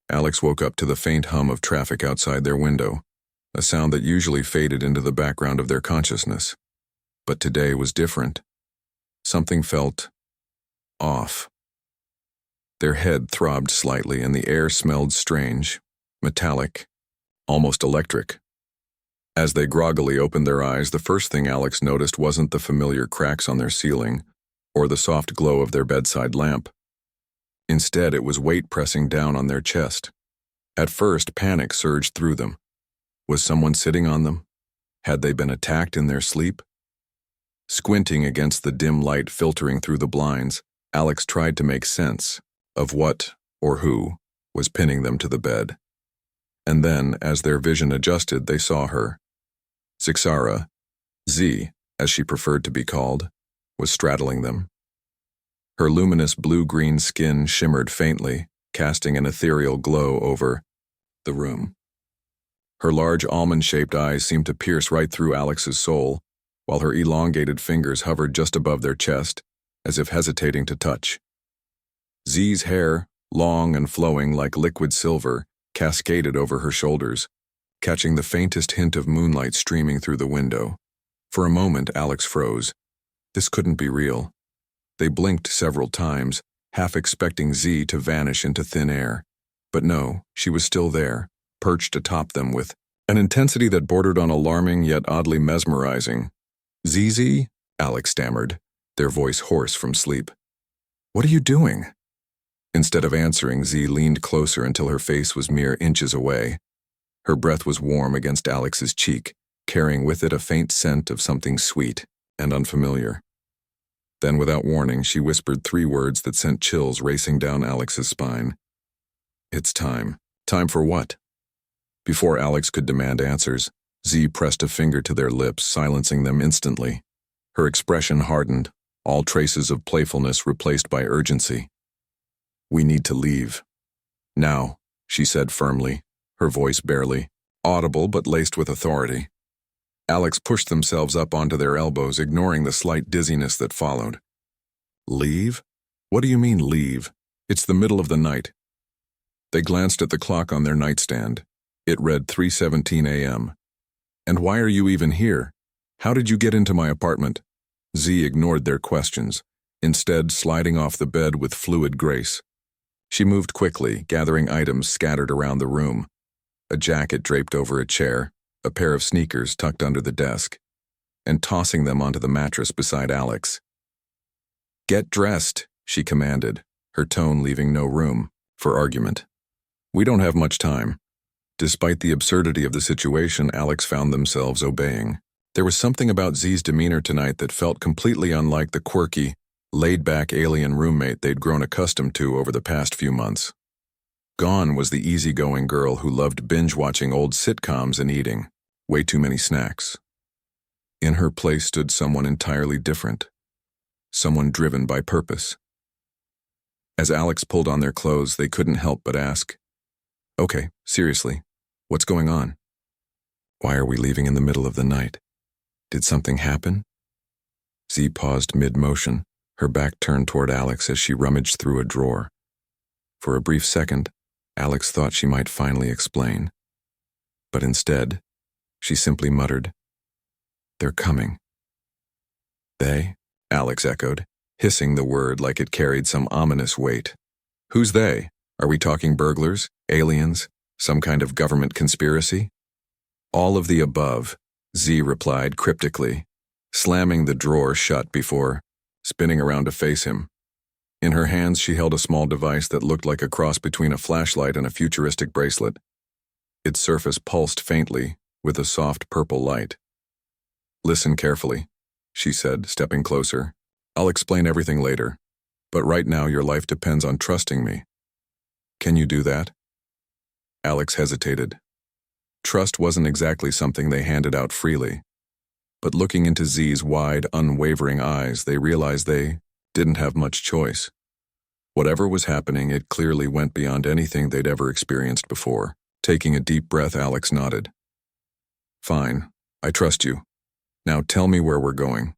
Alex woke up to the faint hum of traffic outside their window, a sound that usually faded into the background of their consciousness. But today was different. Something felt off. Their head throbbed slightly and the air smelled strange, metallic, almost electric. As they groggily opened their eyes, the first thing Alex noticed wasn't the familiar cracks on their ceiling or the soft glow of their bedside lamp. Instead, it was weight pressing down on their chest. At first, panic surged through them. Was someone sitting on them? Had they been attacked in their sleep? Squinting against the dim light filtering through the blinds, Alex tried to make sense of what, or who, was pinning them to the bed. And then, as their vision adjusted, they saw her. Zixara, Z, as she preferred to be called, was straddling them. Her luminous blue-green skin shimmered faintly, casting an ethereal glow over the room. Her large almond-shaped eyes seemed to pierce right through Alex's soul, while her elongated fingers hovered just above their chest, as if hesitating to touch. Z's hair, long and flowing like liquid silver, cascaded over her shoulders, catching the faintest hint of moonlight streaming through the window. For a moment, Alex froze. This couldn't be real. They blinked several times, half expecting Z to vanish into thin air. But no, she was still there, perched atop them with an intensity that bordered on alarming yet oddly mesmerizing. "ZZ?" Alex stammered, their voice hoarse from sleep. "What are you doing?" Instead of answering, Z leaned closer until her face was mere inches away. Her breath was warm against Alex's cheek, carrying with it a faint scent of something sweet and unfamiliar. Then, without warning, she whispered 3 words that sent chills racing down Alex's spine. "It's time." Time for what? Before Alex could demand answers, Z pressed a finger to their lips, silencing them instantly. Her expression hardened, all traces of playfulness replaced by urgency. "We need to leave. Now," she said firmly, her voice barely audible but laced with authority. Alex pushed themselves up onto their elbows, ignoring the slight dizziness that followed. "Leave? What do you mean, leave? It's the middle of the night." They glanced at the clock on their nightstand. It read 3:17 a.m. "And why are you even here? How did you get into my apartment?" Z ignored their questions, instead sliding off the bed with fluid grace. She moved quickly, gathering items scattered around the room. A jacket draped over a chair, a pair of sneakers tucked under the desk, and tossing them onto the mattress beside Alex. "Get dressed," she commanded, her tone leaving no room for argument. "We don't have much time." Despite the absurdity of the situation, Alex found themselves obeying. There was something about Z's demeanor tonight that felt completely unlike the quirky, laid-back alien roommate they'd grown accustomed to over the past few months. Gone was the easygoing girl who loved binge-watching old sitcoms and eating way too many snacks. In her place stood someone entirely different, someone driven by purpose. As Alex pulled on their clothes, they couldn't help but ask, "Okay, seriously, what's going on? Why are we leaving in the middle of the night? Did something happen?" Z paused mid-motion, her back turned toward Alex as she rummaged through a drawer. For a brief second, Alex thought she might finally explain. But instead, she simply muttered, "They're coming." "They?" Alex echoed, hissing the word like it carried some ominous weight. "Who's they? Are we talking burglars, aliens, some kind of government conspiracy?" "All of the above," Z replied cryptically, slamming the drawer shut before spinning around to face him. In her hands, she held a small device that looked like a cross between a flashlight and a futuristic bracelet. Its surface pulsed faintly, with a soft purple light. "Listen carefully," she said, stepping closer. "I'll explain everything later, but right now your life depends on trusting me. Can you do that?" Alex hesitated. Trust wasn't exactly something they handed out freely, but looking into Z's wide, unwavering eyes, they realized they didn't have much choice. Whatever was happening, it clearly went beyond anything they'd ever experienced before. Taking a deep breath, Alex nodded. "Fine, I trust you. Now tell me where we're going."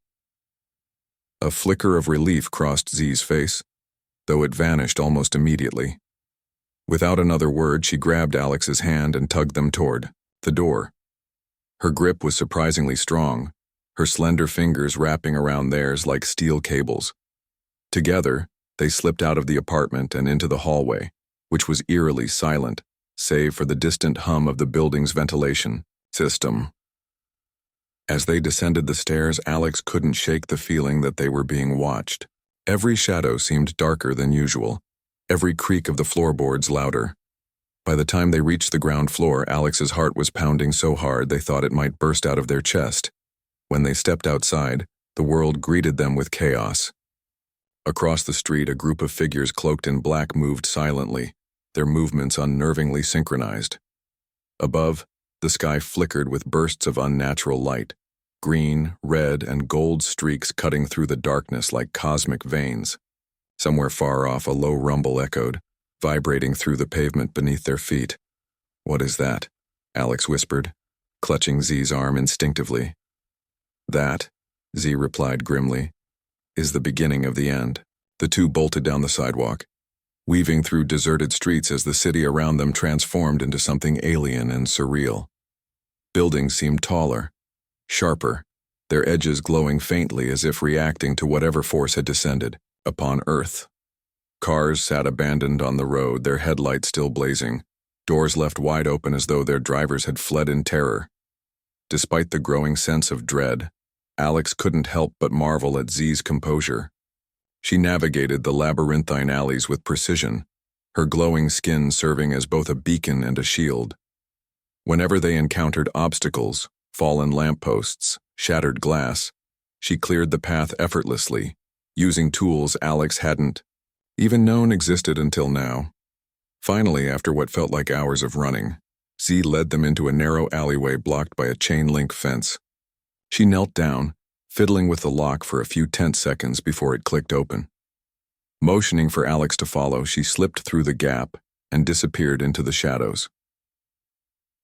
A flicker of relief crossed Z's face, though it vanished almost immediately. Without another word, she grabbed Alex's hand and tugged them toward the door. Her grip was surprisingly strong, her slender fingers wrapping around theirs like steel cables. Together, they slipped out of the apartment and into the hallway, which was eerily silent, save for the distant hum of the building's ventilation system. As they descended the stairs, Alex couldn't shake the feeling that they were being watched. Every shadow seemed darker than usual, every creak of the floorboards louder. By the time they reached the ground floor, Alex's heart was pounding so hard they thought it might burst out of their chest. When they stepped outside, the world greeted them with chaos. Across the street, a group of figures cloaked in black moved silently, their movements unnervingly synchronized. Above, the sky flickered with bursts of unnatural light, green, red, and gold streaks cutting through the darkness like cosmic veins. Somewhere far off, a low rumble echoed, vibrating through the pavement beneath their feet. "What is that?" Alex whispered, clutching Z's arm instinctively. "That," Z replied grimly, "is the beginning of the end." The two bolted down the sidewalk, weaving through deserted streets as the city around them transformed into something alien and surreal. Buildings seemed taller, sharper, their edges glowing faintly as if reacting to whatever force had descended upon Earth. Cars sat abandoned on the road, their headlights still blazing, doors left wide open as though their drivers had fled in terror. Despite the growing sense of dread, Alex couldn't help but marvel at Z's composure. She navigated the labyrinthine alleys with precision, her glowing skin serving as both a beacon and a shield. Whenever they encountered obstacles, fallen lampposts, shattered glass, she cleared the path effortlessly, using tools Alex hadn't even known existed until now. Finally, after what felt like hours of running, Z led them into a narrow alleyway blocked by a chain-link fence. She knelt down, fiddling with the lock for a few tense seconds before it clicked open. Motioning for Alex to follow, she slipped through the gap and disappeared into the shadows.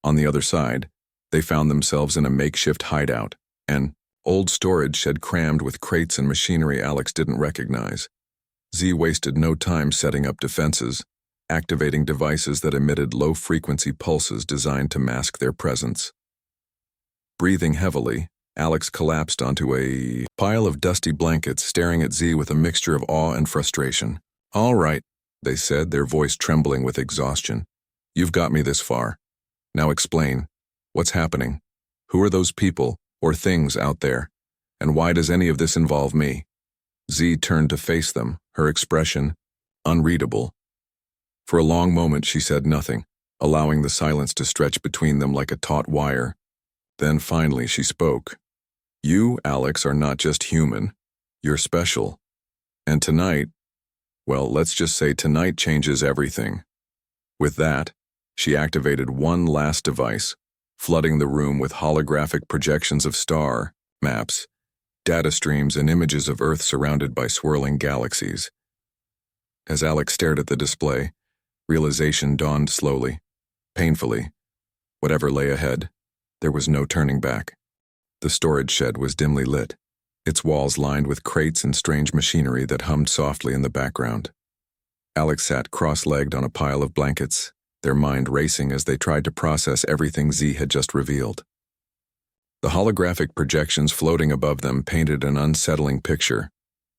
On the other side, they found themselves in a makeshift hideout, an old storage shed crammed with crates and machinery Alex didn't recognize. Z wasted no time setting up defenses, activating devices that emitted low-frequency pulses designed to mask their presence. Breathing heavily, Alex collapsed onto a pile of dusty blankets, staring at Z with a mixture of awe and frustration. "All right," they said, their voice trembling with exhaustion. "You've got me this far. Now explain. What's happening? Who are those people, or things, out there? And why does any of this involve me?" Z turned to face them, her expression unreadable. For a long moment she said nothing, allowing the silence to stretch between them like a taut wire. Then finally she spoke. "You, Alex, are not just human. You're special. And tonight, well, let's just say tonight changes everything." With that, she activated one last device, flooding the room with holographic projections of star maps, data streams, and images of Earth surrounded by swirling galaxies. As Alex stared at the display, realization dawned slowly, painfully. Whatever lay ahead, there was no turning back. The storage shed was dimly lit, its walls lined with crates and strange machinery that hummed softly in the background. Alex sat cross-legged on a pile of blankets, their mind racing as they tried to process everything Z had just revealed. The holographic projections floating above them painted an unsettling picture.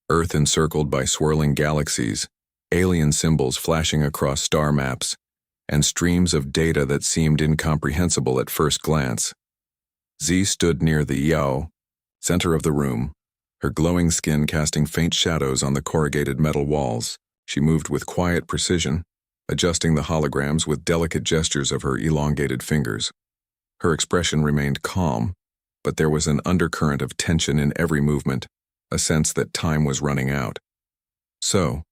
Earth encircled by swirling galaxies, alien symbols flashing across star maps, and streams of data that seemed incomprehensible at first glance. Z stood near the center of the room, her glowing skin casting faint shadows on the corrugated metal walls. She moved with quiet precision, adjusting the holograms with delicate gestures of her elongated fingers. Her expression remained calm, but there was an undercurrent of tension in every movement, a sense that time was running out. "So,"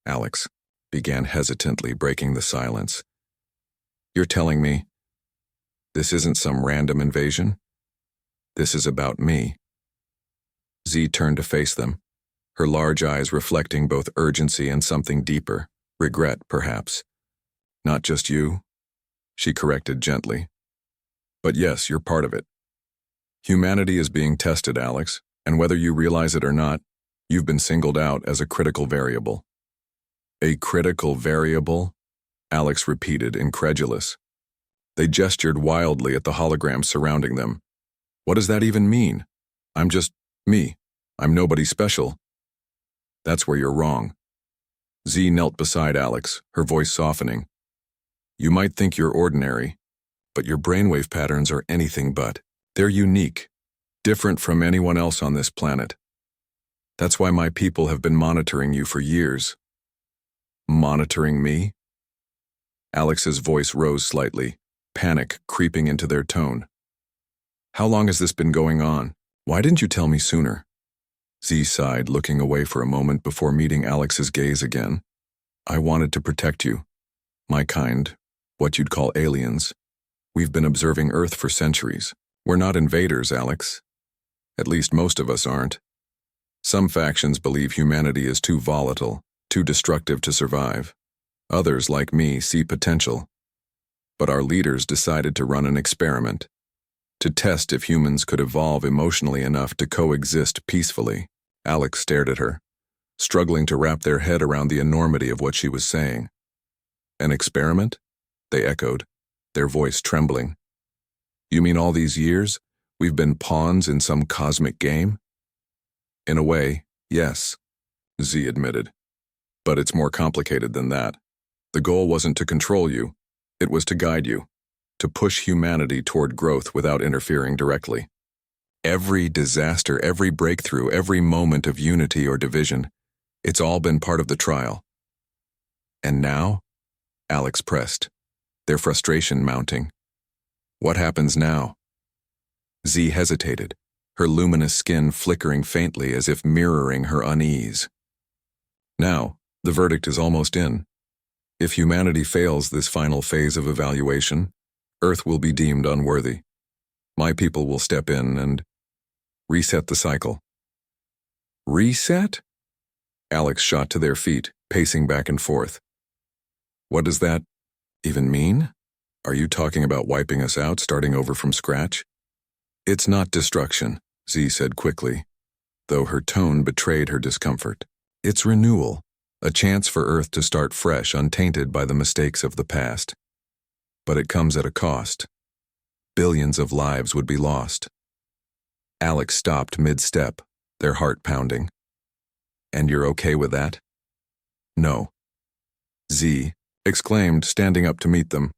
Alex began hesitantly, breaking the silence, "you're telling me this isn't some random invasion? This is about me?" Z turned to face them, her large eyes reflecting both urgency and something deeper, regret, perhaps. "Not just you," she corrected gently. "But yes, you're part of it. Humanity is being tested, Alex, and whether you realize it or not, you've been singled out as a critical variable." "A critical variable?" Alex repeated, incredulous. They gestured wildly at the holograms surrounding them. What does that even mean? I'm just me. I'm nobody special. That's where you're wrong. Z knelt beside Alex, her voice softening. You might think you're ordinary, but your brainwave patterns are anything but. They're unique, different from anyone else on this planet. That's why my people have been monitoring you for years. Monitoring me? Alex's voice rose slightly, panic creeping into their tone. How long has this been going on? Why didn't you tell me sooner? Z sighed, looking away for a moment before meeting Alex's gaze again. I wanted to protect you. My kind, what you'd call aliens. We've been observing Earth for centuries. We're not invaders, Alex. At least most of us aren't. Some factions believe humanity is too volatile, too destructive to survive. Others, like me, see potential. But our leaders decided to run an experiment, to test if humans could evolve emotionally enough to coexist peacefully. Alex stared at her, struggling to wrap their head around the enormity of what she was saying. An experiment? They echoed, their voice trembling. You mean all these years, we've been pawns in some cosmic game? In a way, yes, Z admitted. But it's more complicated than that. The goal wasn't to control you, it was to guide you, to push humanity toward growth without interfering directly. Every disaster, every breakthrough, every moment of unity or division, it's all been part of the trial. And now? Alex pressed, their frustration mounting. What happens now? Z hesitated, her luminous skin flickering faintly as if mirroring her unease. Now, the verdict is almost in. If humanity fails this final phase of evaluation, Earth will be deemed unworthy. My people will step in and reset the cycle. Reset? Alex shot to their feet, pacing back and forth. What does that even mean? Are you talking about wiping us out, starting over from scratch? It's not destruction, Z said quickly, though her tone betrayed her discomfort. It's renewal, a chance for Earth to start fresh, untainted by the mistakes of the past. But it comes at a cost. Billions of lives would be lost. Alex stopped mid-step, their heart pounding. And you're okay with that? No. Z exclaimed, standing up to meet them.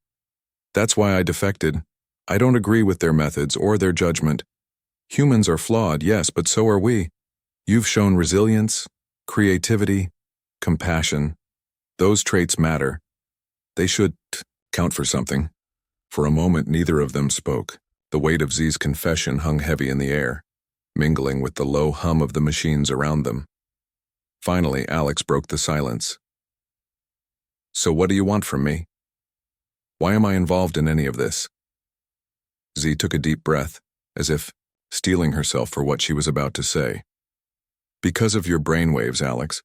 That's why I defected. I don't agree with their methods or their judgment. Humans are flawed, yes, but so are we. You've shown resilience, creativity, compassion. Those traits matter. They should count for something. For a moment, neither of them spoke. The weight of Z's confession hung heavy in the air, mingling with the low hum of the machines around them. Finally, Alex broke the silence. So what do you want from me? Why am I involved in any of this? Z took a deep breath, as if steeling herself for what she was about to say. Because of your brainwaves, Alex,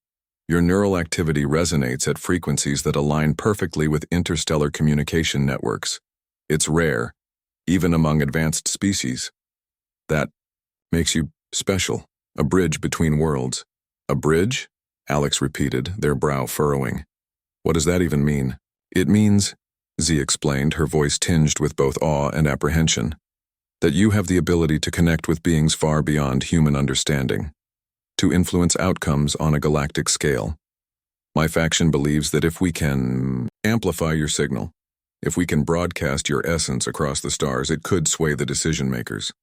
your neural activity resonates at frequencies that align perfectly with interstellar communication networks. It's rare, even among advanced species. That makes you special, a bridge between worlds. A bridge? Alex repeated, their brow furrowing. What does that even mean? It means, Z explained, her voice tinged with both awe and apprehension, that you have the ability to connect with beings far beyond human understanding, to influence outcomes on a galactic scale. My faction believes that if we can amplify your signal, if we can broadcast your essence across the stars, it could sway the decision-makers.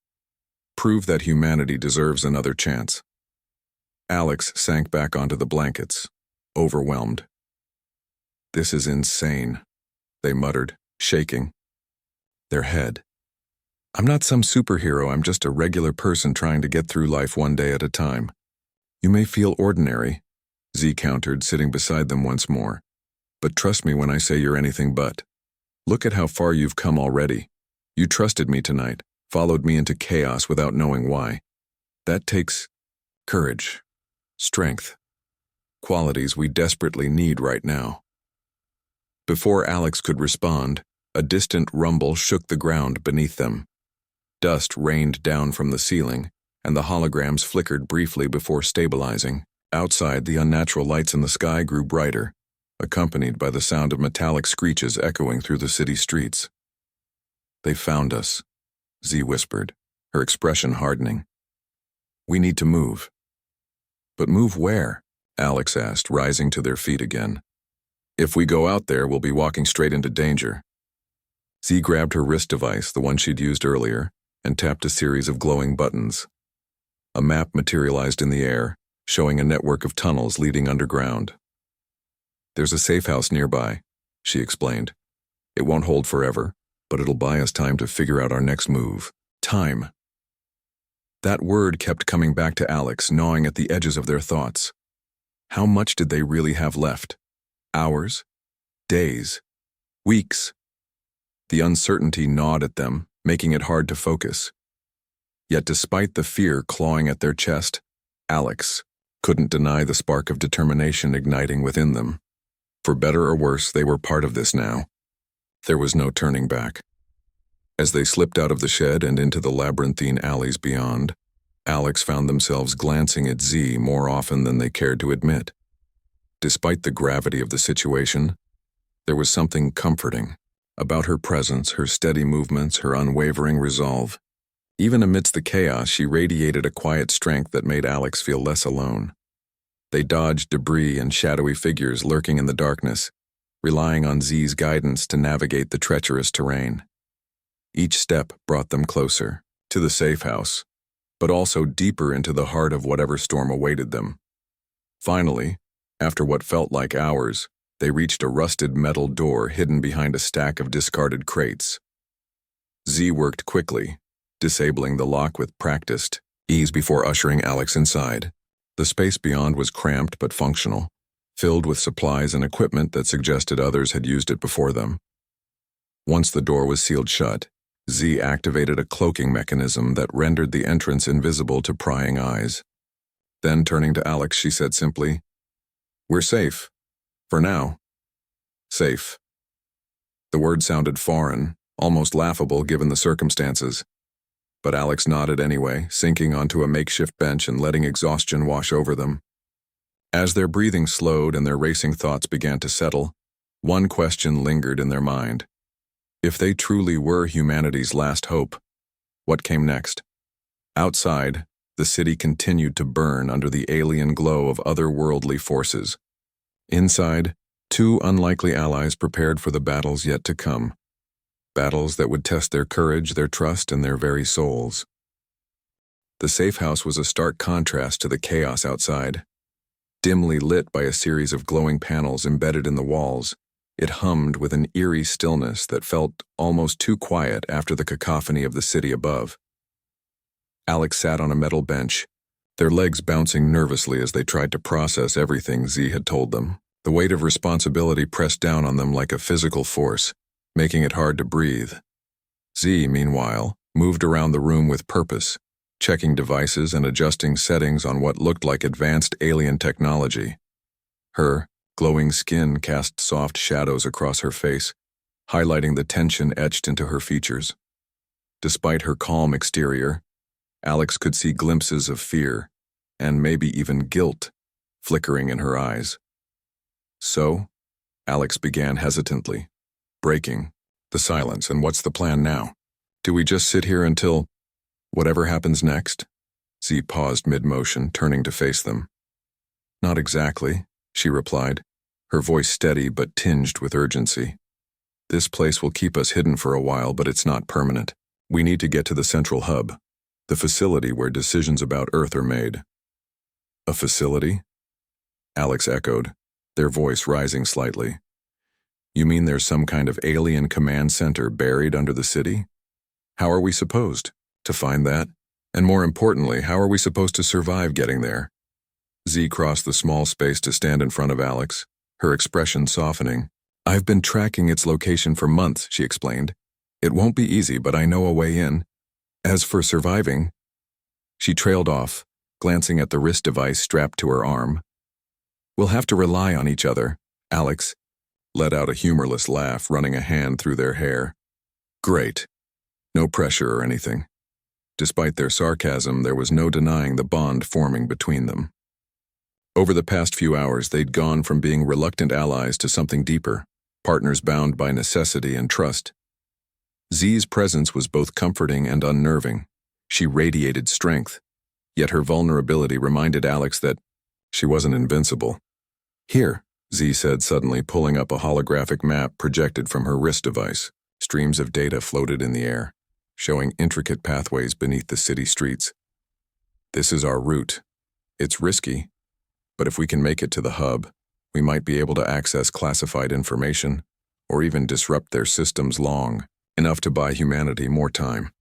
Prove that humanity deserves another chance. Alex sank back onto the blankets, overwhelmed. This is insane, they muttered, shaking their head. I'm not some superhero, I'm just a regular person trying to get through life one day at a time. You may feel ordinary, Z countered, sitting beside them once more. But trust me when I say you're anything but. Look at how far you've come already. You trusted me tonight, followed me into chaos without knowing why. That takes courage, strength, qualities we desperately need right now. Before Alex could respond, a distant rumble shook the ground beneath them. Dust rained down from the ceiling, and the holograms flickered briefly before stabilizing. Outside, the unnatural lights in the sky grew brighter, accompanied by the sound of metallic screeches echoing through the city streets. "They found us," Z whispered, her expression hardening. "We need to move." "But move where?" Alex asked, rising to their feet again. "If we go out there, we'll be walking straight into danger." Z grabbed her wrist device, the one she'd used earlier, and tapped a series of glowing buttons. A map materialized in the air, showing a network of tunnels leading underground. "There's a safe house nearby," she explained. "It won't hold forever, but it'll buy us time to figure out our next move." Time. That word kept coming back to Alex, gnawing at the edges of their thoughts. How much did they really have left? Hours? Days? Weeks? The uncertainty gnawed at them, making it hard to focus. Yet despite the fear clawing at their chest, Alex couldn't deny the spark of determination igniting within them. For better or worse, they were part of this now. There was no turning back. As they slipped out of the shed and into the labyrinthine alleys beyond, Alex found themselves glancing at Z more often than they cared to admit. Despite the gravity of the situation, there was something comforting about her presence, her steady movements, her unwavering resolve. Even amidst the chaos, she radiated a quiet strength that made Alex feel less alone. They dodged debris and shadowy figures lurking in the darkness, relying on Z's guidance to navigate the treacherous terrain. Each step brought them closer to the safe house, but also deeper into the heart of whatever storm awaited them. Finally, after what felt like hours, they reached a rusted metal door hidden behind a stack of discarded crates. Z worked quickly, disabling the lock with practiced ease before ushering Alex inside. The space beyond was cramped but functional, filled with supplies and equipment that suggested others had used it before them. Once the door was sealed shut, Z activated a cloaking mechanism that rendered the entrance invisible to prying eyes. Then, turning to Alex, she said simply, "We're safe. For now." Safe. The word sounded foreign, almost laughable given the circumstances. But Alex nodded anyway, sinking onto a makeshift bench and letting exhaustion wash over them. As their breathing slowed and their racing thoughts began to settle, one question lingered in their mind. If they truly were humanity's last hope, what came next? Outside, the city continued to burn under the alien glow of otherworldly forces. Inside, two unlikely allies prepared for the battles yet to come. Battles that would test their courage, their trust, and their very souls. The safe house was a stark contrast to the chaos outside. Dimly lit by a series of glowing panels embedded in the walls, it hummed with an eerie stillness that felt almost too quiet after the cacophony of the city above. Alex sat on a metal bench, their legs bouncing nervously as they tried to process everything Z had told them. The weight of responsibility pressed down on them like a physical force, making it hard to breathe. Z, meanwhile, moved around the room with purpose, checking devices and adjusting settings on what looked like advanced alien technology. Her glowing skin cast soft shadows across her face, highlighting the tension etched into her features. Despite her calm exterior, Alex could see glimpses of fear, and maybe even guilt, flickering in her eyes. "So?" Alex began hesitantly, breaking the silence. "And what's the plan now? Do we just sit here until whatever happens next?" Z paused mid-motion, turning to face them. "Not exactly," she replied, her voice steady but tinged with urgency. "This place will keep us hidden for a while, but it's not permanent. We need to get to the central hub, the facility where decisions about Earth are made." "A facility?" Alex echoed, their voice rising slightly. "You mean there's some kind of alien command center buried under the city? How are we supposed to find that? And more importantly, how are we supposed to survive getting there?" Z crossed the small space to stand in front of Alex, her expression softening. "I've been tracking its location for months," she explained. "It won't be easy, but I know a way in. As for surviving..." She trailed off, glancing at the wrist device strapped to her arm. "We'll have to rely on each other," Alex let out a humorless laugh, running a hand through their hair. "Great. No pressure or anything." Despite their sarcasm, there was no denying the bond forming between them. Over the past few hours, they'd gone from being reluctant allies to something deeper, partners bound by necessity and trust. Z's presence was both comforting and unnerving. She radiated strength, yet her vulnerability reminded Alex that she wasn't invincible. "Here," Z said suddenly, pulling up a holographic map projected from her wrist device. Streams of data floated in the air, showing intricate pathways beneath the city streets. "This is our route. It's risky, but if we can make it to the hub, we might be able to access classified information, or even disrupt their systems long enough to buy humanity more time."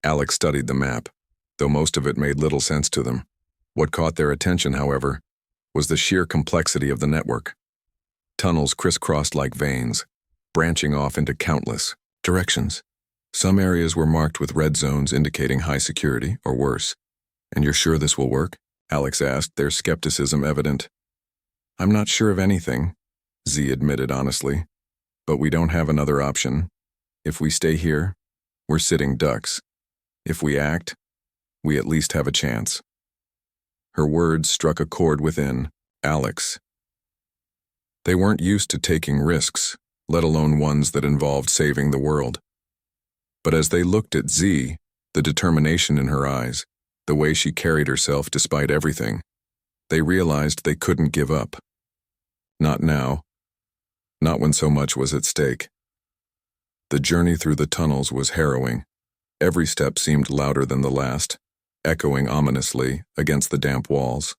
Alex studied the map, though most of it made little sense to them. What caught their attention, however, was the sheer complexity of the network. Tunnels crisscrossed like veins, branching off into countless directions. Some areas were marked with red zones indicating high security, or worse. "And you're sure this will work?" Alex asked, their skepticism evident. "I'm not sure of anything," Z admitted honestly, "but we don't have another option. If we stay here, we're sitting ducks. If we act, we at least have a chance." Her words struck a chord within Alex. They weren't used to taking risks, let alone ones that involved saving the world. But as they looked at Z, the determination in her eyes, the way she carried herself despite everything, they realized they couldn't give up. Not now. Not when so much was at stake. The journey through the tunnels was harrowing. Every step seemed louder than the last, echoing ominously against the damp walls.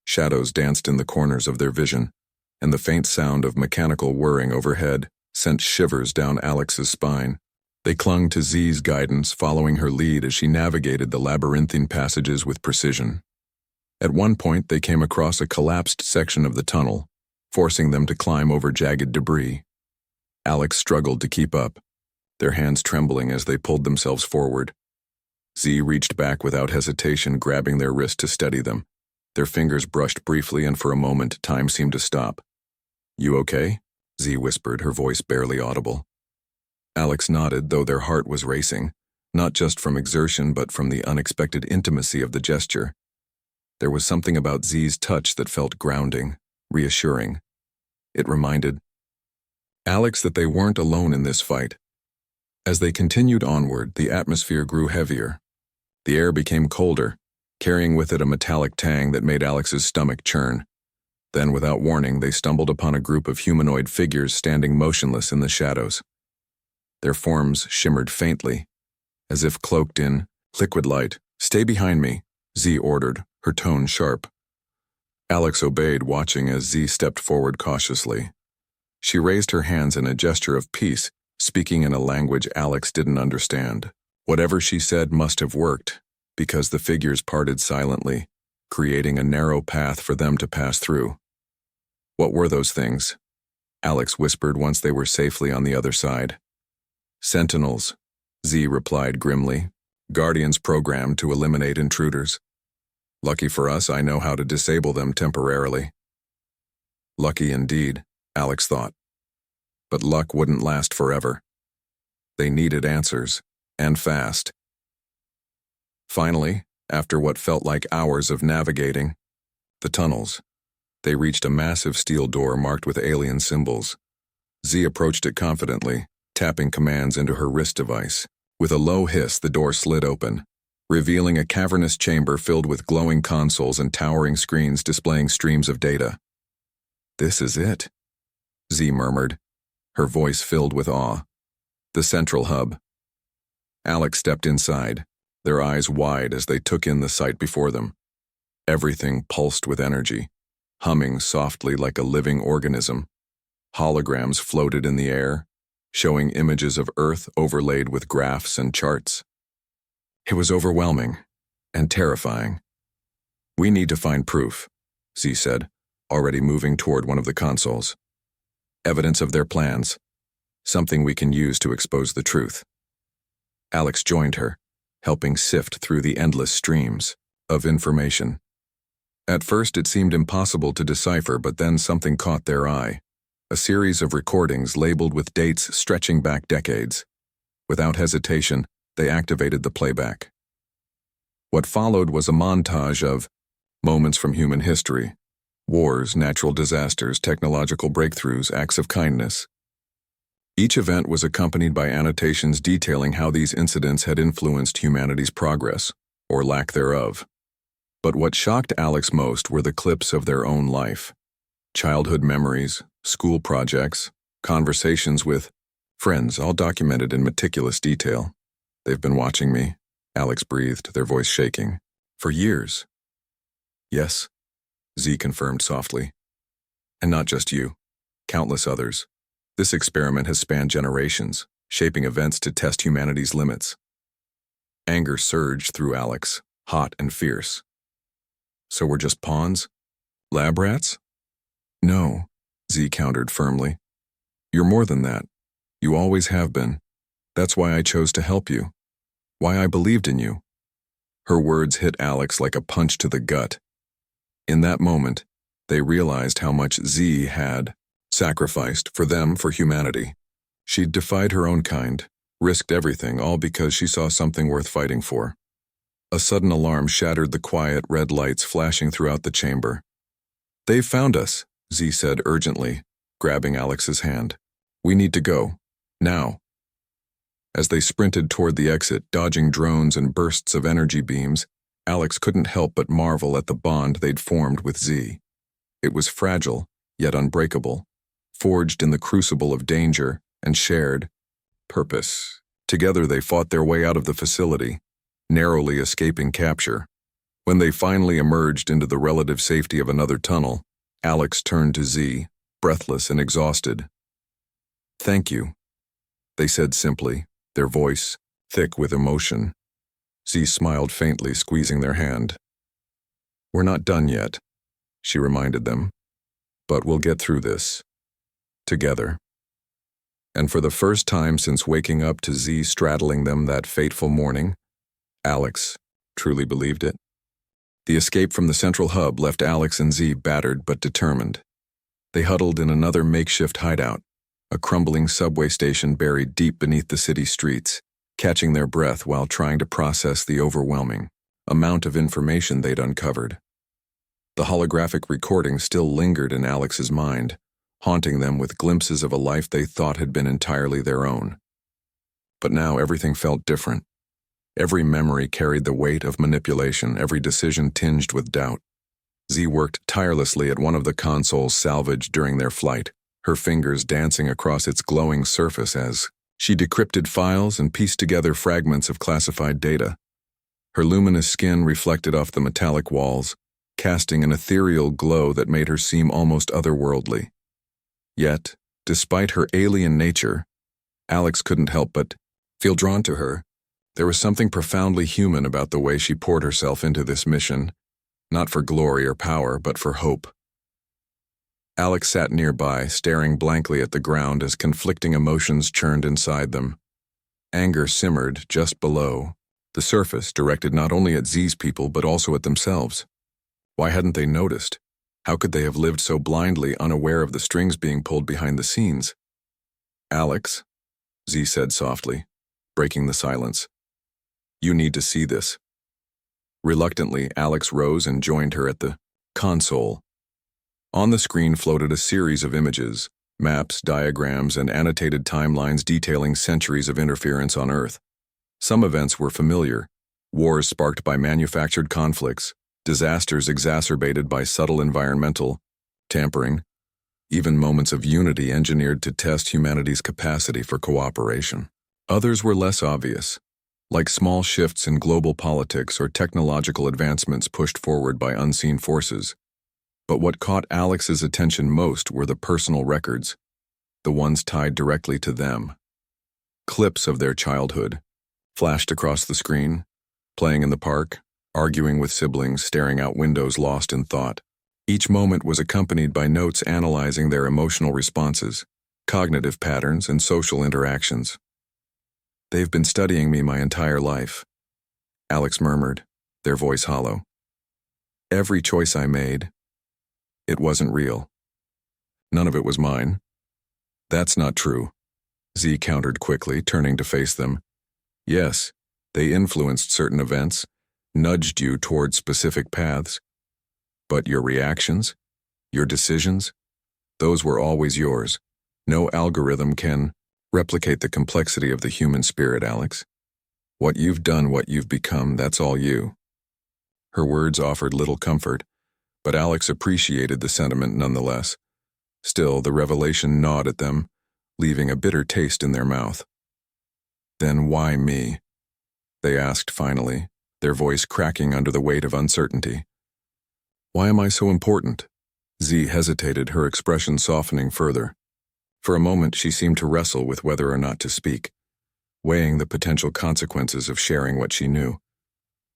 Shadows danced in the corners of their vision, and the faint sound of mechanical whirring overhead sent shivers down Alex's spine. They clung to Z's guidance, following her lead as she navigated the labyrinthine passages with precision. At one point, they came across a collapsed section of the tunnel, forcing them to climb over jagged debris. Alex struggled to keep up, their hands trembling as they pulled themselves forward. Z reached back without hesitation, grabbing their wrist to steady them. Their fingers brushed briefly, and for a moment, time seemed to stop. "You okay?" Z whispered, her voice barely audible. Alex nodded, though their heart was racing, not just from exertion but from the unexpected intimacy of the gesture. There was something about Z's touch that felt grounding, reassuring. It reminded Alex that they weren't alone in this fight. As they continued onward, the atmosphere grew heavier. The air became colder, carrying with it a metallic tang that made Alex's stomach churn. Then, without warning, they stumbled upon a group of humanoid figures standing motionless in the shadows. Their forms shimmered faintly, as if cloaked in liquid light. "Stay behind me," Z ordered, her tone sharp. Alex obeyed, watching as Z stepped forward cautiously. She raised her hands in a gesture of peace, speaking in a language Alex didn't understand. Whatever she said must have worked, because the figures parted silently, creating a narrow path for them to pass through. "What were those things?" Alex whispered once they were safely on the other side. "Sentinels," Z replied grimly. "Guardians programmed to eliminate intruders. Lucky for us, I know how to disable them temporarily." Lucky indeed, Alex thought. But luck wouldn't last forever. They needed answers, and fast. Finally, after what felt like hours of navigating the tunnels, they reached a massive steel door marked with alien symbols. Z approached it confidently, tapping commands into her wrist device. With a low hiss, the door slid open, revealing a cavernous chamber filled with glowing consoles and towering screens displaying streams of data. "This is it," Z murmured, her voice filled with awe. The central hub. Alex stepped inside, their eyes wide as they took in the sight before them. Everything pulsed with energy, humming softly like a living organism. Holograms floated in the air, showing images of Earth overlaid with graphs and charts. It was overwhelming and terrifying. "We need to find proof," Z said, already moving toward one of the consoles. "Evidence of their plans. Something we can use to expose the truth." Alex joined her, helping sift through the endless streams of information. At first it seemed impossible to decipher, but then something caught their eye. A series of recordings labeled with dates stretching back decades. Without hesitation, they activated the playback. What followed was a montage of Moments from human history. Wars, natural disasters, technological breakthroughs, acts of kindness. Each event was accompanied by annotations detailing how these incidents had influenced humanity's progress, or lack thereof. But what shocked Alex most were the clips of their own life. Childhood memories, school projects, conversations with friends, all documented in meticulous detail. "They've been watching me," Alex breathed, their voice shaking. "For years." "Yes," Z confirmed softly. "And not just you. Countless others. This experiment has spanned generations, shaping events to test humanity's limits." Anger surged through Alex, hot and fierce. "So we're just pawns? Lab rats?" "No," Z countered firmly. "You're more than that. You always have been. That's why I chose to help you. Why I believed in you." Her words hit Alex like a punch to the gut. In that moment, they realized how much Z had sacrificed for them, for humanity. She'd defied her own kind, risked everything, all because she saw something worth fighting for. A sudden alarm shattered the quiet red lights flashing throughout the chamber. "They've found us," Z said urgently, grabbing Alex's hand. "We need to go. Now." As they sprinted toward the exit, dodging drones and bursts of energy beams, Alex couldn't help but marvel at the bond they'd formed with Z. It was fragile, yet unbreakable, forged in the crucible of danger and shared purpose. Together they fought their way out of the facility, narrowly escaping capture. When they finally emerged into the relative safety of another tunnel, Alex turned to Z, breathless and exhausted. "Thank you," they said simply, their voice thick with emotion. Z smiled faintly, squeezing their hand. "We're not done yet," she reminded them, "but we'll get through this. Together." And for the first time since waking up to Z straddling them that fateful morning, Alex truly believed it. The escape from the central hub left Alex and Z battered but determined. They huddled in another makeshift hideout, a crumbling subway station buried deep beneath the city streets, catching their breath while trying to process the overwhelming amount of information they'd uncovered. The holographic recording still lingered in Alex's mind, haunting them with glimpses of a life they thought had been entirely their own. But now everything felt different. Every memory carried the weight of manipulation, every decision tinged with doubt. Z worked tirelessly at one of the consoles salvaged during their flight, her fingers dancing across its glowing surface as she decrypted files and pieced together fragments of classified data. Her luminous skin reflected off the metallic walls, casting an ethereal glow that made her seem almost otherworldly. Yet, despite her alien nature, Alex couldn't help but feel drawn to her. There was something profoundly human about the way she poured herself into this mission, not for glory or power, but for hope. Alex sat nearby, staring blankly at the ground as conflicting emotions churned inside them. Anger simmered just below, the surface directed not only at Z's people but also at themselves. Why hadn't they noticed? How could they have lived so blindly, unaware of the strings being pulled behind the scenes? "Alex," Z said softly, breaking the silence. "You need to see this." Reluctantly, Alex rose and joined her at the console. On the screen floated a series of images, maps, diagrams, and annotated timelines detailing centuries of interference on Earth. Some events were familiar: wars sparked by manufactured conflicts, disasters exacerbated by subtle environmental tampering, even moments of unity engineered to test humanity's capacity for cooperation. Others were less obvious, like small shifts in global politics or technological advancements pushed forward by unseen forces. But what caught Alex's attention most were the personal records, the ones tied directly to them. Clips of their childhood flashed across the screen, playing in the park, arguing with siblings, staring out windows lost in thought. Each moment was accompanied by notes analyzing their emotional responses, cognitive patterns, and social interactions. "They've been studying me my entire life," Alex murmured, their voice hollow. "Every choice I made, it wasn't real. None of it was mine." "That's not true," Z countered quickly, turning to face them. "Yes, they influenced certain events, nudged you toward specific paths, But your reactions, your decisions, those were always yours. No algorithm can replicate the complexity of the human spirit, Alex. What you've done, what you've become, that's all you. Her words offered little comfort, but Alex appreciated the sentiment nonetheless. Still, the revelation gnawed at them, leaving a bitter taste in their mouth. Then why me? They asked finally, their voice cracking under the weight of uncertainty. Why am I so important? Z hesitated, her expression softening further. For a moment, she seemed to wrestle with whether or not to speak, weighing the potential consequences of sharing what she knew.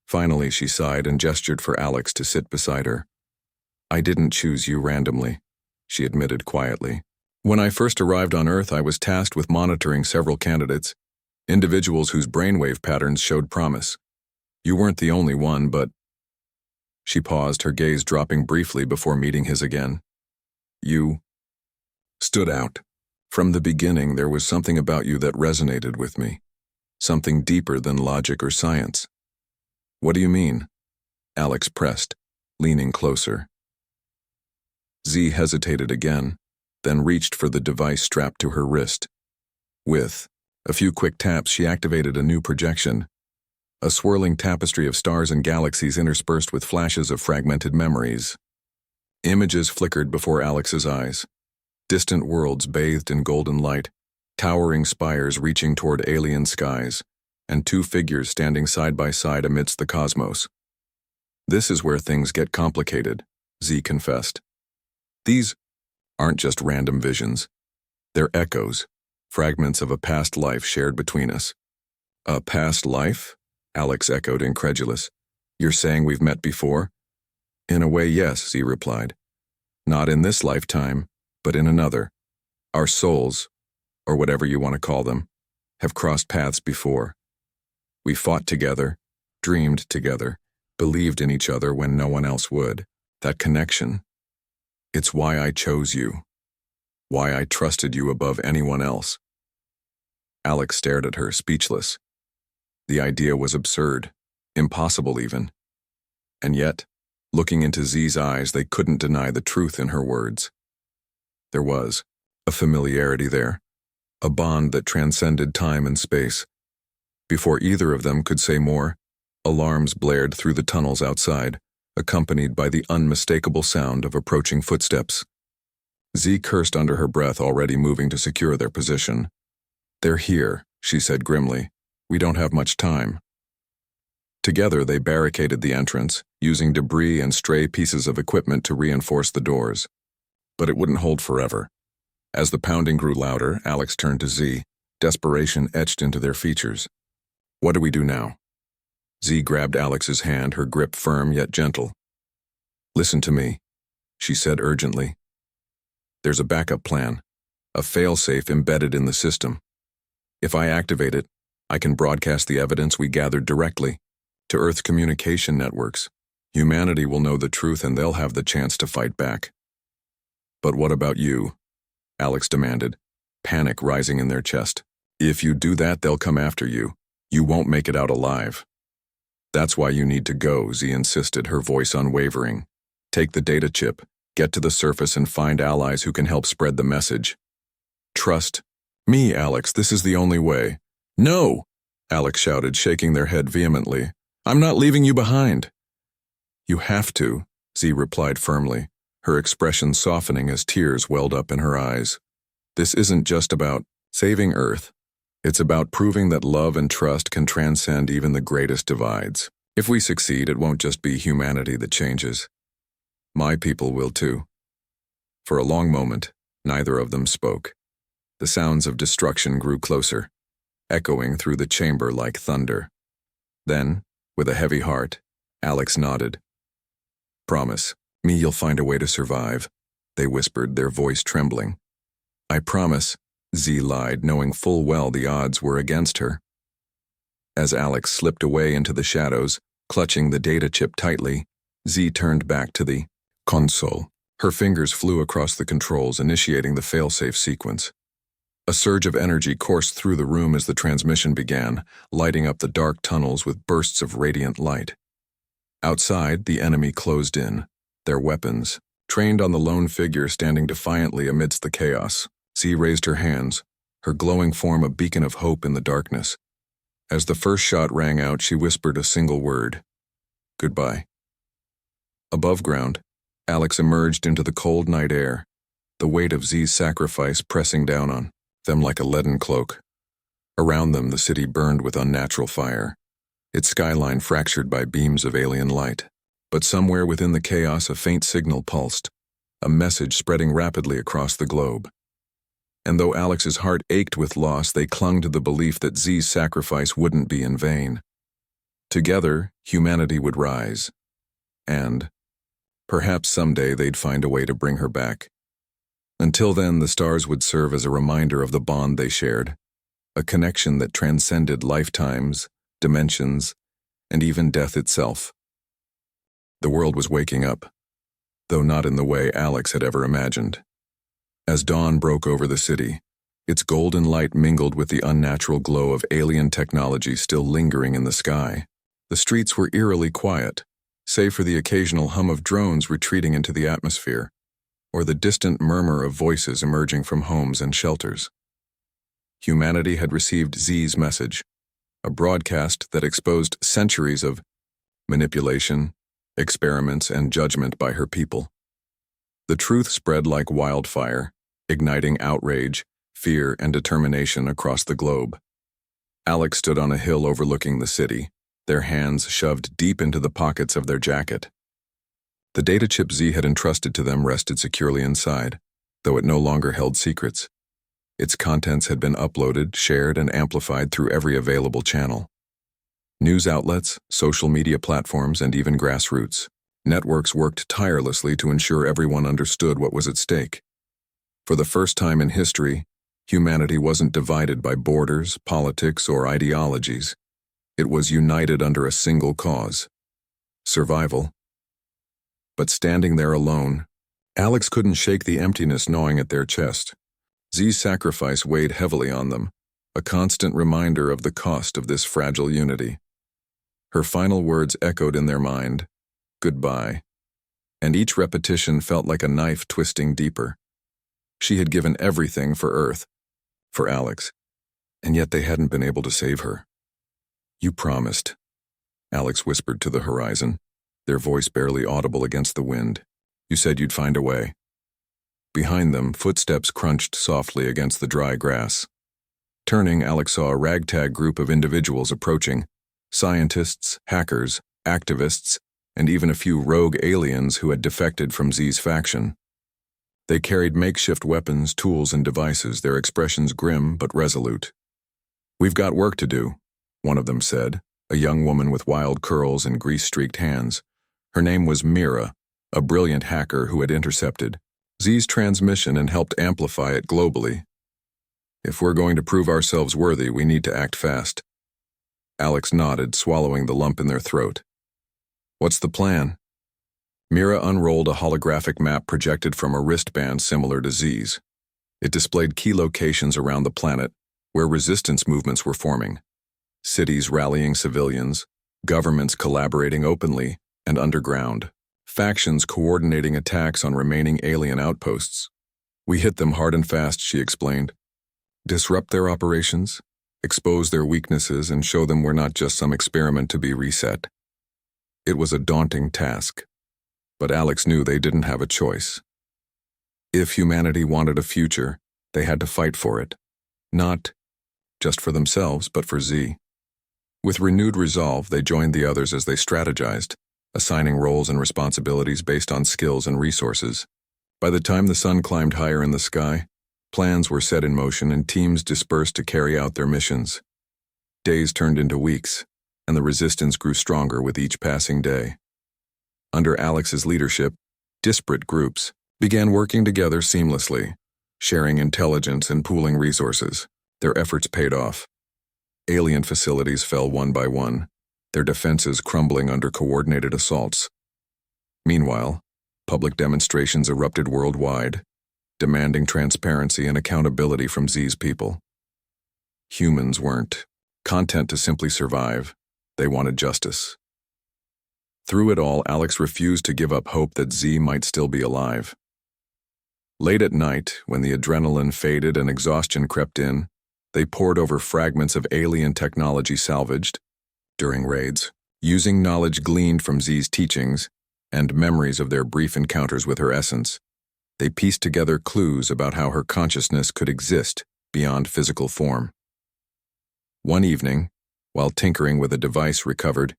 Finally, she sighed and gestured for Alex to sit beside her. I didn't choose you randomly, she admitted quietly. When I first arrived on Earth, I was tasked with monitoring several candidates, individuals whose brainwave patterns showed promise. You weren't the only one, but... She paused, her gaze dropping briefly before meeting his again. You stood out. From the beginning, there was something about you that resonated with me. Something deeper than logic or science. What do you mean? Alex pressed, leaning closer. Z hesitated again, then reached for the device strapped to her wrist. With a few quick taps, she activated a new projection. A swirling tapestry of stars and galaxies interspersed with flashes of fragmented memories. Images flickered before Alex's eyes. Distant worlds bathed in golden light, towering spires reaching toward alien skies, and two figures standing side by side amidst the cosmos. This is where things get complicated, Z confessed. These aren't just random visions. They're echoes, fragments of a past life shared between us. A past life? Alex echoed, incredulous. You're saying we've met before? In a way, yes, Z replied. Not in this lifetime, but in another. Our souls, or whatever you want to call them, have crossed paths before. We fought together, dreamed together, believed in each other when no one else would. That connection, it's why I chose you. Why I trusted you above anyone else. Alex stared at her, speechless. The idea was absurd, impossible even. And yet, looking into Z's eyes, they couldn't deny the truth in her words. There was a familiarity there, a bond that transcended time and space. Before either of them could say more, alarms blared through the tunnels outside, accompanied by the unmistakable sound of approaching footsteps. Z cursed under her breath, already moving to secure their position. They're here, she said grimly. We don't have much time. Together they barricaded the entrance, using debris and stray pieces of equipment to reinforce the doors. But it wouldn't hold forever. As the pounding grew louder, Alex turned to Z, desperation etched into their features. What do we do now? Z grabbed Alex's hand, her grip firm yet gentle. Listen to me, she said urgently. There's a backup plan, a failsafe embedded in the system. If I activate it, I can broadcast the evidence we gathered directly to Earth's communication networks. Humanity will know the truth and they'll have the chance to fight back. But what about you? Alex demanded, panic rising in their chest. If you do that, they'll come after you. You won't make it out alive. That's why you need to go, Z insisted, her voice unwavering. Take the data chip, get to the surface and find allies who can help spread the message. Trust me, Alex, this is the only way. No, Alex shouted, shaking their head vehemently. I'm not leaving you behind. You have to, Z replied firmly, her expression softening as tears welled up in her eyes. This isn't just about saving Earth. It's about proving that love and trust can transcend even the greatest divides. If we succeed, it won't just be humanity that changes. My people will too. For a long moment, neither of them spoke. The sounds of destruction grew closer, echoing through the chamber like thunder. Then, with a heavy heart, Alex nodded. Promise me you'll find a way to survive, they whispered, their voice trembling. I promise, Z lied, knowing full well the odds were against her. As Alex slipped away into the shadows, clutching the data chip tightly, Z turned back to the console. Her fingers flew across the controls, initiating the failsafe sequence. A surge of energy coursed through the room as the transmission began, lighting up the dark tunnels with bursts of radiant light. Outside, the enemy closed in, their weapons, trained on the lone figure standing defiantly amidst the chaos. Z raised her hands, her glowing form a beacon of hope in the darkness. As the first shot rang out, she whispered a single word. Goodbye. Above ground, Alex emerged into the cold night air, the weight of Z's sacrifice pressing down on them like a leaden cloak. Around them, the city burned with unnatural fire, its skyline fractured by beams of alien light. But somewhere within the chaos, a faint signal pulsed, a message spreading rapidly across the globe. And though Alex's heart ached with loss, they clung to the belief that Z's sacrifice wouldn't be in vain. Together, humanity would rise. And perhaps someday they'd find a way to bring her back. Until then, the stars would serve as a reminder of the bond they shared, a connection that transcended lifetimes, dimensions, and even death itself. The world was waking up, though not in the way Alex had ever imagined. As dawn broke over the city, its golden light mingled with the unnatural glow of alien technology still lingering in the sky. The streets were eerily quiet, save for the occasional hum of drones retreating into the atmosphere, or the distant murmur of voices emerging from homes and shelters. Humanity had received Z's message, a broadcast that exposed centuries of manipulation, experiments, and judgment by her people. The truth spread like wildfire, igniting outrage, fear, and determination across the globe. Alex stood on a hill overlooking the city, their hands shoved deep into the pockets of their jacket. The data chip Z had entrusted to them rested securely inside, though it no longer held secrets. Its contents had been uploaded, shared, and amplified through every available channel. News outlets, social media platforms, and even grassroots networks worked tirelessly to ensure everyone understood what was at stake. For the first time in history, humanity wasn't divided by borders, politics, or ideologies. It was united under a single cause: survival. But standing there alone, Alex couldn't shake the emptiness gnawing at their chest. Z's sacrifice weighed heavily on them, a constant reminder of the cost of this fragile unity. Her final words echoed in their mind, goodbye, and each repetition felt like a knife twisting deeper. She had given everything for Earth, for Alex, and yet they hadn't been able to save her. You promised, Alex whispered to the horizon, their voice barely audible against the wind. You said you'd find a way. Behind them, footsteps crunched softly against the dry grass. Turning, Alex saw a ragtag group of individuals approaching: scientists, hackers, activists, and even a few rogue aliens who had defected from Z's faction. They carried makeshift weapons, tools, and devices, their expressions grim but resolute. We've got work to do, one of them said, a young woman with wild curls and grease-streaked hands. Her name was Mira, a brilliant hacker who had intercepted Z's transmission and helped amplify it globally. If we're going to prove ourselves worthy, we need to act fast. Alex nodded, swallowing the lump in their throat. What's the plan? Mira unrolled a holographic map projected from a wristband similar to Z's. It displayed key locations around the planet where resistance movements were forming: cities rallying civilians, governments collaborating openly and underground, factions coordinating attacks on remaining alien outposts. We hit them hard and fast, she explained. Disrupt their operations, expose their weaknesses, and show them we're not just some experiment to be reset. It was a daunting task, but Alex knew they didn't have a choice. If humanity wanted a future, they had to fight for it, not just for themselves, but for Z. With renewed resolve, they joined the others as they strategized, assigning roles and responsibilities based on skills and resources. By the time the sun climbed higher in the sky, plans were set in motion and teams dispersed to carry out their missions. Days turned into weeks, and the resistance grew stronger with each passing day. Under Alex's leadership, disparate groups began working together seamlessly, sharing intelligence and pooling resources. Their efforts paid off. Alien facilities fell one by one, their defenses crumbling under coordinated assaults. Meanwhile, public demonstrations erupted worldwide, demanding transparency and accountability from Z's people. Humans weren't content to simply survive. They wanted justice. Through it all, Alex refused to give up hope that Z might still be alive. Late at night, when the adrenaline faded and exhaustion crept in, they pored over fragments of alien technology salvaged during raids, using knowledge gleaned from Z's teachings and memories of their brief encounters with her essence. They pieced together clues about how her consciousness could exist beyond physical form. One evening, while tinkering with a device recovered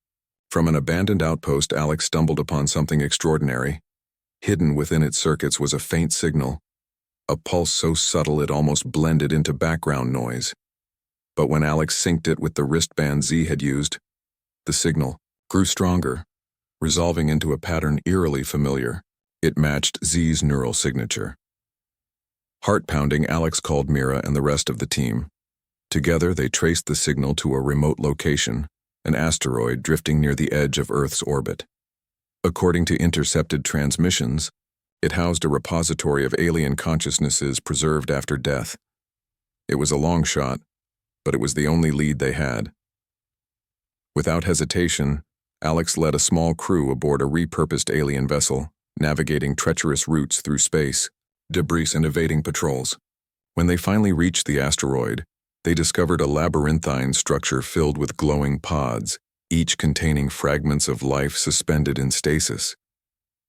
from an abandoned outpost, Alex stumbled upon something extraordinary. Hidden within its circuits was a faint signal, a pulse so subtle it almost blended into background noise. But when Alex synced it with the wristband Z had used, the signal grew stronger, resolving into a pattern eerily familiar. It matched Z's neural signature. Heart-pounding, Alex called Mira and the rest of the team. Together, they traced the signal to a remote location, an asteroid drifting near the edge of Earth's orbit. According to intercepted transmissions, it housed a repository of alien consciousnesses preserved after death. It was a long shot, but it was the only lead they had. Without hesitation, Alex led a small crew aboard a repurposed alien vessel, navigating treacherous routes through space, debris and evading patrols. When they finally reached the asteroid, they discovered a labyrinthine structure filled with glowing pods, each containing fragments of life suspended in stasis.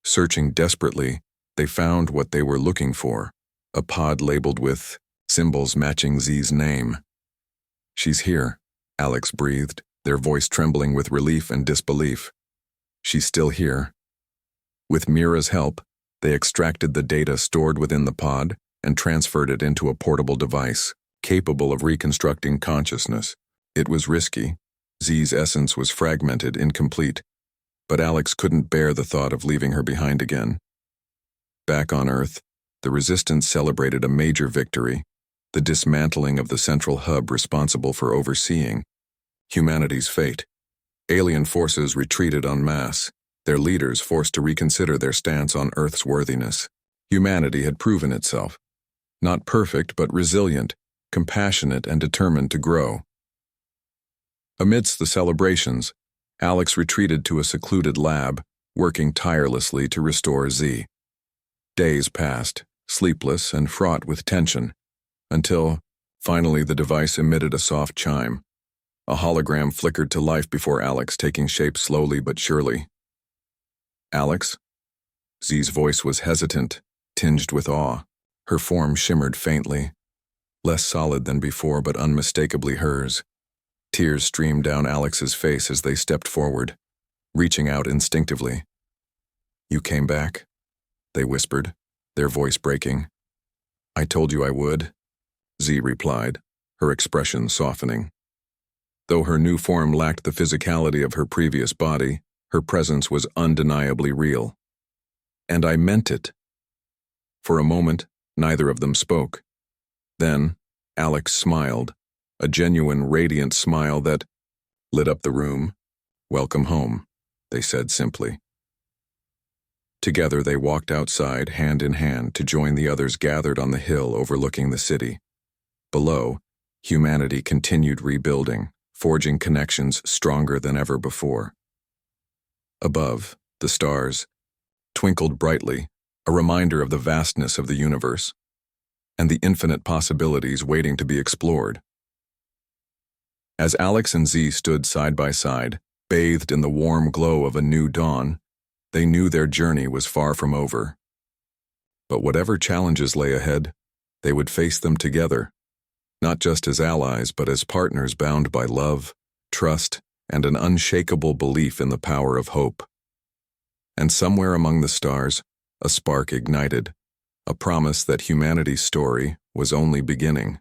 Searching desperately, they found what they were looking for, a pod labeled with symbols matching Z's name. "She's here," Alex breathed, their voice trembling with relief and disbelief. "She's still here." With Mira's help, they extracted the data stored within the pod and transferred it into a portable device, capable of reconstructing consciousness. It was risky. Z's essence was fragmented, incomplete, but Alex couldn't bear the thought of leaving her behind again. Back on Earth, the Resistance celebrated a major victory, the dismantling of the central hub responsible for overseeing humanity's fate. Alien forces retreated en masse, their leaders forced to reconsider their stance on Earth's worthiness. Humanity had proven itself. Not perfect, but resilient, compassionate, and determined to grow. Amidst the celebrations, Alex retreated to a secluded lab, working tirelessly to restore Z. Days passed, sleepless and fraught with tension, until, finally, the device emitted a soft chime. A hologram flickered to life before Alex, taking shape slowly but surely. "Alex?" Z's voice was hesitant, tinged with awe. Her form shimmered faintly, less solid than before but unmistakably hers. Tears streamed down Alex's face as they stepped forward, reaching out instinctively. "You came back?" they whispered, their voice breaking. "I told you I would," Z replied, her expression softening. Though her new form lacked the physicality of her previous body, her presence was undeniably real. "And I meant it." For a moment, neither of them spoke. Then, Alex smiled, a genuine, radiant smile that lit up the room. "Welcome home," they said simply. Together they walked outside, hand in hand, to join the others gathered on the hill overlooking the city. Below, humanity continued rebuilding, forging connections stronger than ever before. Above, the stars twinkled brightly, a reminder of the vastness of the universe and the infinite possibilities waiting to be explored. As Alex and Z stood side by side, bathed in the warm glow of a new dawn, they knew their journey was far from over. But whatever challenges lay ahead, they would face them together, not just as allies, but as partners bound by love, trust, and an unshakable belief in the power of hope. And somewhere among the stars, a spark ignited, a promise that humanity's story was only beginning.